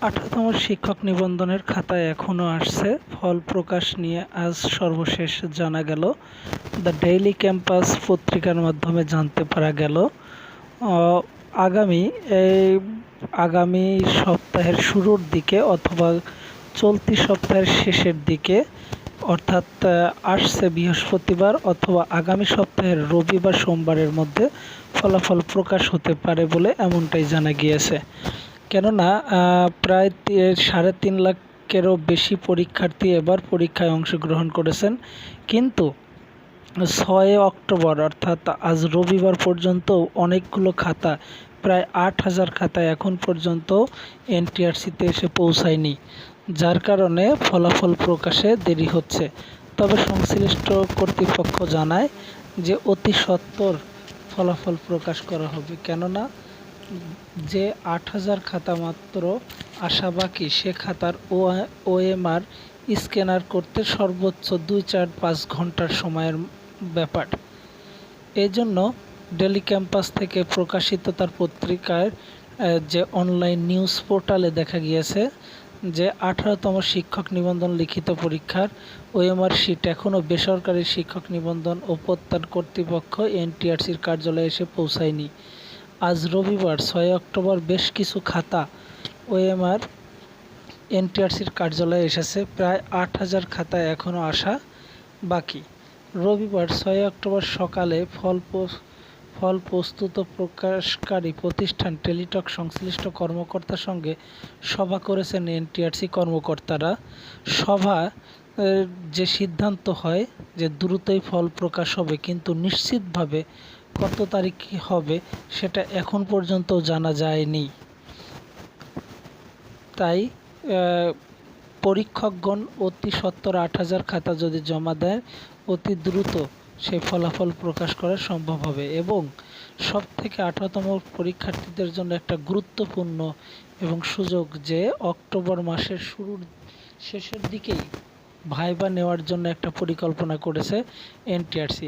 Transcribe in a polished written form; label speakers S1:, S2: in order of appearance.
S1: 18তম শিক্ষক নিবন্ধনের খাতায় এখনও আসছে। ফল প্রকাশ নিয়ে আজ সর্বশেষ জানা গেল। দ্য ডেইলি ক্যাম্পাস পত্রিকার মাধ্যমে জানতে পারা গেল আগামী সপ্তাহের শুরুর দিকে অথবা চলতি সপ্তাহের শেষের দিকে, অর্থাৎ আসছে বৃহস্পতিবার অথবা আগামী সপ্তাহের রবিবার সোমবারের মধ্যে ফলাফল প্রকাশ হতে পারে বলে এমনটাই জানা গিয়েছে। কেননা প্রায় 3.5 লাখেরও বেশি পরীক্ষার্থী এবার পরীক্ষায় অংশগ্রহণ করেছেন, কিন্তু 6 অক্টোবর অর্থাৎ আজ রবিবার পর্যন্ত অনেকগুলো খাতা, প্রায় 8,000 খাতা এখন পর্যন্ত এনটিআরসিতে এসে পৌঁছায়নি, যার কারণে ফলাফল প্রকাশে দেরি হচ্ছে। তবে সংশ্লিষ্ট কর্তৃপক্ষ জানায় যে অতি সত্বর ফলাফল প্রকাশ করা হবে, কেননা যে 8,000 খাতা মাত্র আসা বাকি, সে খাতার ওএমআর স্ক্যানার করতে সর্বোচ্চ 2-4-5 ঘন্টার সময়ের ব্যাপার। এই জন্য ডেইলি ক্যাম্পাস থেকে প্রকাশিত তার পত্রিকার যে অনলাইন নিউজ পোর্টালে দেখা গিয়েছে যে 18তম শিক্ষক নিবন্ধন লিখিত পরীক্ষার ওএমআর শিট এখনও বেসরকারি শিক্ষক নিবন্ধন ও প্রত্যান কর্তৃপক্ষ এনটিআরসির কার্যালয়ে এসে পৌঁছায়নি। আজ রবিবার 6 অক্টোবর বেশ কিছু খাতা ওএমআর এনটিআরসির কার্যালয়ে এসেছে। প্রায় 8,000 খাতা এখনও আসা বাকি। রবিবার 6 অক্টোবর সকালে ফল প্রস্তুত প্রকাশকারী প্রতিষ্ঠান টেলিটক সংশ্লিষ্ট কর্মকর্তার সঙ্গে সভা করেছেন এনটিআরসি কর্মকর্তারা। সভা যে সিদ্ধান্ত হয় যে দ্রুতই ফল প্রকাশ হবে, কিন্তু নিশ্চিতভাবে কত তারিখ হবে সেটা এখন পর্যন্ত জানা যায়নি। তাই পরীক্ষকগণ অতি সত্বর 8,000 খাতা যদি জমা দেয়, অতি দ্রুত সেই ফলাফল প্রকাশ করা সম্ভব হবে। এবং সবথেকে 18তম পরীক্ষার্থীদের জন্য একটা গুরুত্বপূর্ণ এবং সুযোগ যে অক্টোবর মাসের শেষের দিকেই ভাইবা নেওয়ার জন্য একটা পরিকল্পনা করেছে এনটিআরসি।